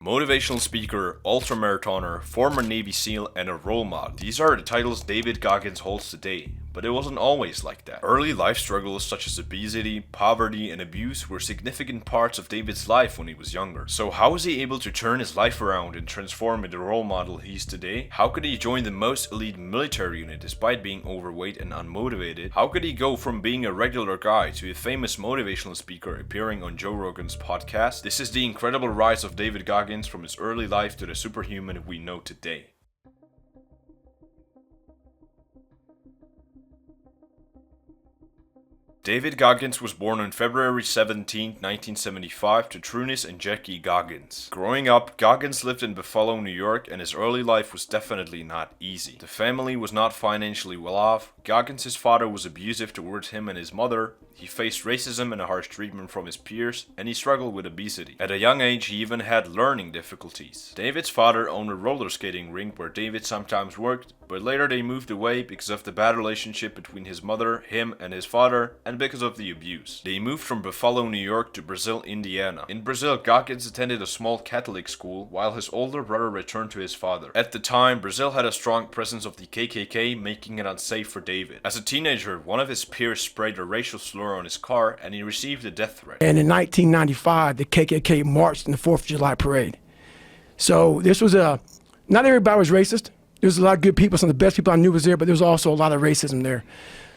Motivational speaker, ultramarathoner, former Navy SEAL, and a role model. These are the titles David Goggins holds today, but it wasn't always like that. Early life struggles such as obesity, poverty, and abuse were significant parts of David's life when he was younger. So how was he able to turn his life around and transform into the role model he is today? How could he join the most elite military unit despite being overweight and unmotivated? How could he go from being a regular guy to a famous motivational speaker appearing on Joe Rogan's podcast? This is the incredible rise of David Goggins from his early life to the superhuman we know today. David Goggins was born on February 17, 1975 to Trunis and Jackie Goggins. Growing up, Goggins lived in Buffalo, New York, and his early life was definitely not easy. The family was not financially well off. Goggins' father was abusive towards him and his mother. He faced racism and harsh treatment from his peers, and he struggled with obesity. At a young age, he even had learning difficulties. David's father owned a roller skating rink where David sometimes worked, but later they moved away because of the bad relationship between his mother, him, and his father, and because of the abuse. They moved from Buffalo, New York to Brazil, Indiana. In Brazil, Goggins attended a small Catholic school while his older brother returned to his father. At the time, Brazil had a strong presence of the KKK, making it unsafe for David. As a teenager, one of his peers sprayed a racial slur on his car and he received a death threat. And in 1995, the KKK marched in the 4th of July parade. So this was not everybody was racist. There was a lot of good people. Some of the best people I knew was there, but there was also a lot of racism there.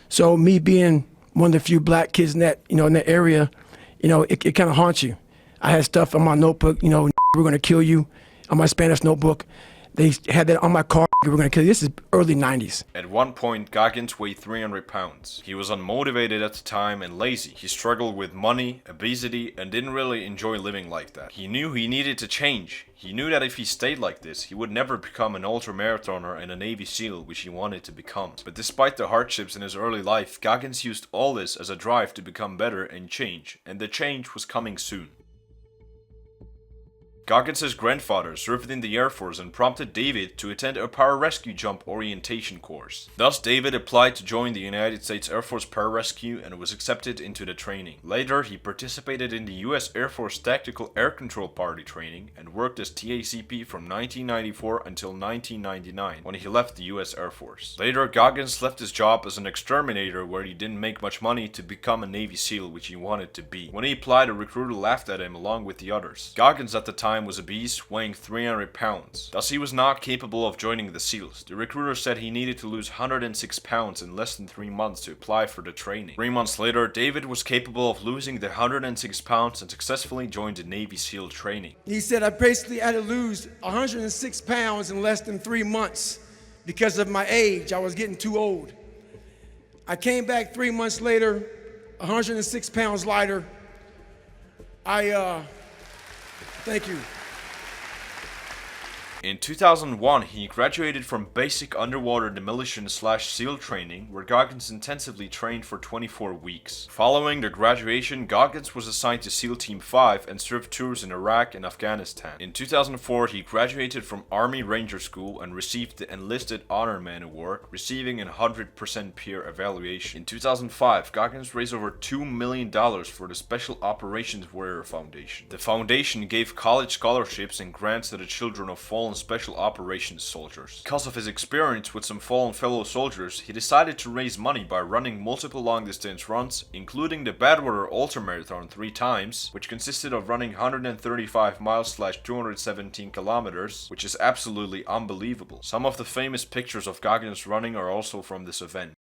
So me being one of the few black kids in that, in that area, it kind of haunts you. I had stuff on my notebook, we're going to kill you, on my Spanish notebook. They had that on my car, we're going to kill you. This is early 90s. At one point, Goggins weighed 300 pounds. He was unmotivated at the time and lazy. He struggled with money, obesity, and didn't really enjoy living like that. He knew he needed to change. He knew that if he stayed like this, he would never become an ultramarathoner and a Navy SEAL, which he wanted to become. But despite the hardships in his early life, Goggins used all this as a drive to become better and change, and the change was coming soon. Goggins' grandfather served in the Air Force and prompted David to attend a pararescue jump orientation course. Thus, David applied to join the United States Air Force pararescue and was accepted into the training. Later, he participated in the US Air Force Tactical Air Control Party training and worked as TACP from 1994 until 1999 when he left the US Air Force. Later, Goggins left his job as an exterminator where he didn't make much money to become a Navy SEAL, which he wanted to be. When he applied, a recruiter laughed at him along with the others. Goggins at the time was obese, weighing 300 pounds. Thus, he was not capable of joining the SEALs. The recruiter said he needed to lose 106 pounds in less than 3 months to apply for the training. 3 months later, David was capable of losing the 106 pounds and successfully joined the Navy SEAL training. He said I basically had to lose 106 pounds in less than 3 months because of my age. I was getting too old. I came back 3 months later, 106 pounds lighter. Thank you. In 2001, he graduated from basic underwater demolition/SEAL training, where Goggins intensively trained for 24 weeks. Following the graduation, Goggins was assigned to SEAL Team 5 and served tours in Iraq and Afghanistan. In 2004, he graduated from Army Ranger School and received the Enlisted Honor Man Award, receiving a 100% peer evaluation. In 2005, Goggins raised over $2 million for the Special Operations Warrior Foundation. The foundation gave college scholarships and grants to the children of fallen special operations soldiers. Because of his experience with some fallen fellow soldiers, he decided to raise money by running multiple long-distance runs, including the Badwater Ultramarathon 3 times, which consisted of running 135 miles/217 kilometers, which is absolutely unbelievable. Some of the famous pictures of Goggins running are also from this event.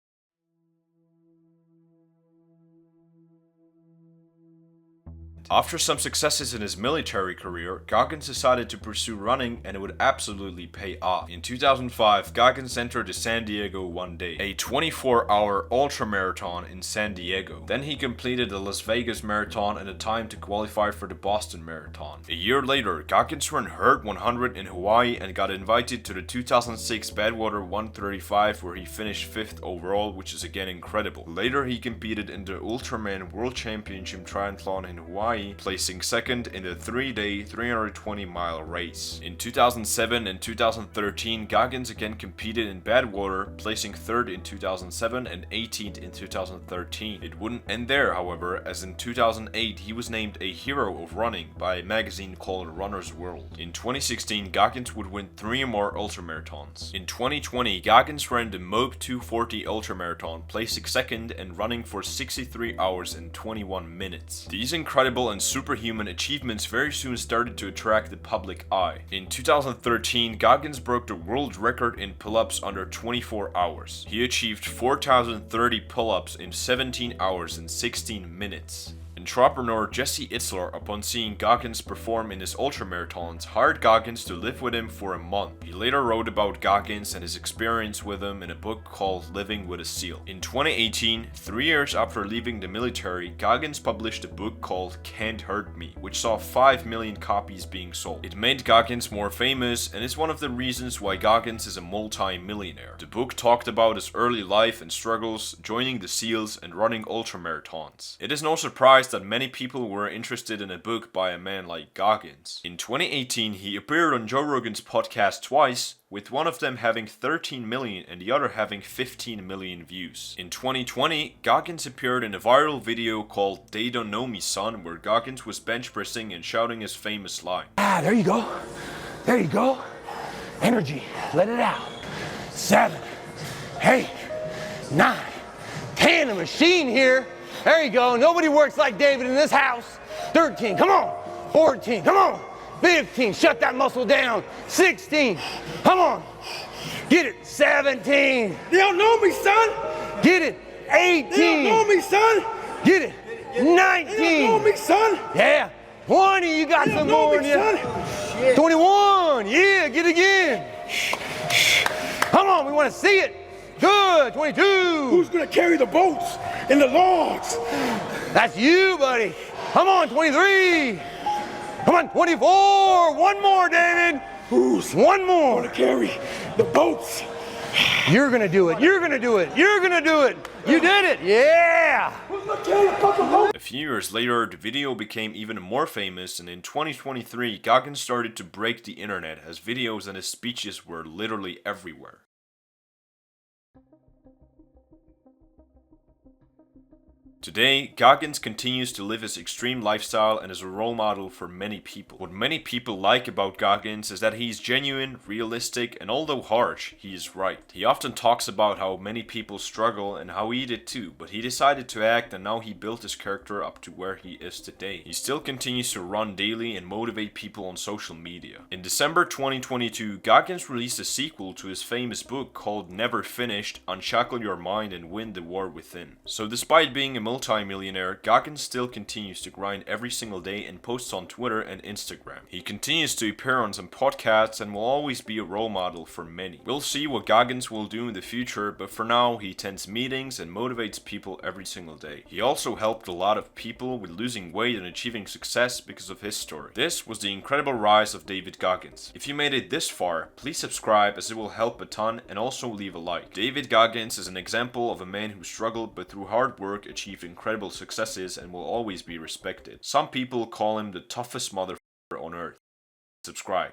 After some successes in his military career, Goggins decided to pursue running and it would absolutely pay off. In 2005, Goggins entered the San Diego One Day, a 24-hour ultramarathon in San Diego. Then he completed the Las Vegas Marathon and the time to qualify for the Boston Marathon. A year later, Goggins ran Herd 100 in Hawaii and got invited to the 2006 Badwater 135 where he finished 5th overall, which is again incredible. Later he competed in the Ultraman World Championship Triathlon in Hawaii Hawaii, placing second in the 3-day 320-mile race. In 2007 and 2013, Goggins again competed in Badwater, placing third in 2007 and 18th in 2013. It wouldn't end there, however, as in 2008 he was named a hero of running by a magazine called Runner's World. In 2016, Goggins would win 3 more ultramarathons. In 2020, Goggins ran the Moab 240 ultramarathon, placing second and running for 63 hours and 21 minutes. These incredible and superhuman achievements very soon started to attract the public eye. In 2013, Goggins broke the world record in pull-ups under 24 hours. He achieved 4,030 pull-ups in 17 hours and 16 minutes. Entrepreneur Jesse Itzler, upon seeing Goggins perform in his ultramarathons, hired Goggins to live with him for a month. He later wrote about Goggins and his experience with him in a book called Living with a Seal. In 2018, 3 years after leaving the military, Goggins published a book called Can't Hurt Me, which saw 5 million copies being sold. It made Goggins more famous and is one of the reasons why Goggins is a multi-millionaire. The book talked about his early life and struggles, joining the SEALs and running ultramarathons. It is no surprise that many people were interested in a book by a man like Goggins. In 2018, he appeared on Joe Rogan's podcast twice, with one of them having 13 million and the other having 15 million views. In 2020, Goggins appeared in a viral video called They Don't Know Me Son, where Goggins was bench pressing and shouting his famous line. There you go. There you go. Energy. Let it out. 7, 8, 9, 10. A machine here. There you go. Nobody works like David in this house. 13. Come on. 14. Come on. 15. Shut that muscle down. 16. Come on. Get it. 17. They don't know me, son. Get it. 18. They don't know me, son. Get it. 19. They don't know me, son. Yeah. 20. You got They some don't know more in me, you. son. 21. Yeah. Get it again. Come on. We want to see it. Good. 22. Who's gonna carry the boats and the logs? That's you, buddy. Come on, 23. Come on, 24. One more, David. Who's One more. gonna carry the boats? You're gonna do it. You're gonna do it. You're gonna do it. You did it. Yeah. Who's gonna carry the fucking boats? A few years later, the video became even more famous, and in 2023, Goggins started to break the internet as videos and his speeches were literally everywhere. Today, Goggins continues to live his extreme lifestyle and is a role model for many people. What many people like about Goggins is that he's genuine, realistic, and although harsh, he is right. He often talks about how many people struggle and how he did too, but he decided to act and now he built his character up to where he is today. He still continues to run daily and motivate people on social media. In December 2022, Goggins released a sequel to his famous book called Never Finished: Unshackle Your Mind and Win the War Within. So despite being a multi-millionaire, Goggins still continues to grind every single day and posts on Twitter and Instagram. He continues to appear on some podcasts and will always be a role model for many. We'll see what Goggins will do in the future, but for now he attends meetings and motivates people every single day. He also helped a lot of people with losing weight and achieving success because of his story. This was the incredible rise of David Goggins. If you made it this far, please subscribe as it will help a ton, and also leave a like. David Goggins is an example of a man who struggled but through hard work achieved incredible successes and will always be respected. Some people call him the toughest motherfucker on earth. Subscribe.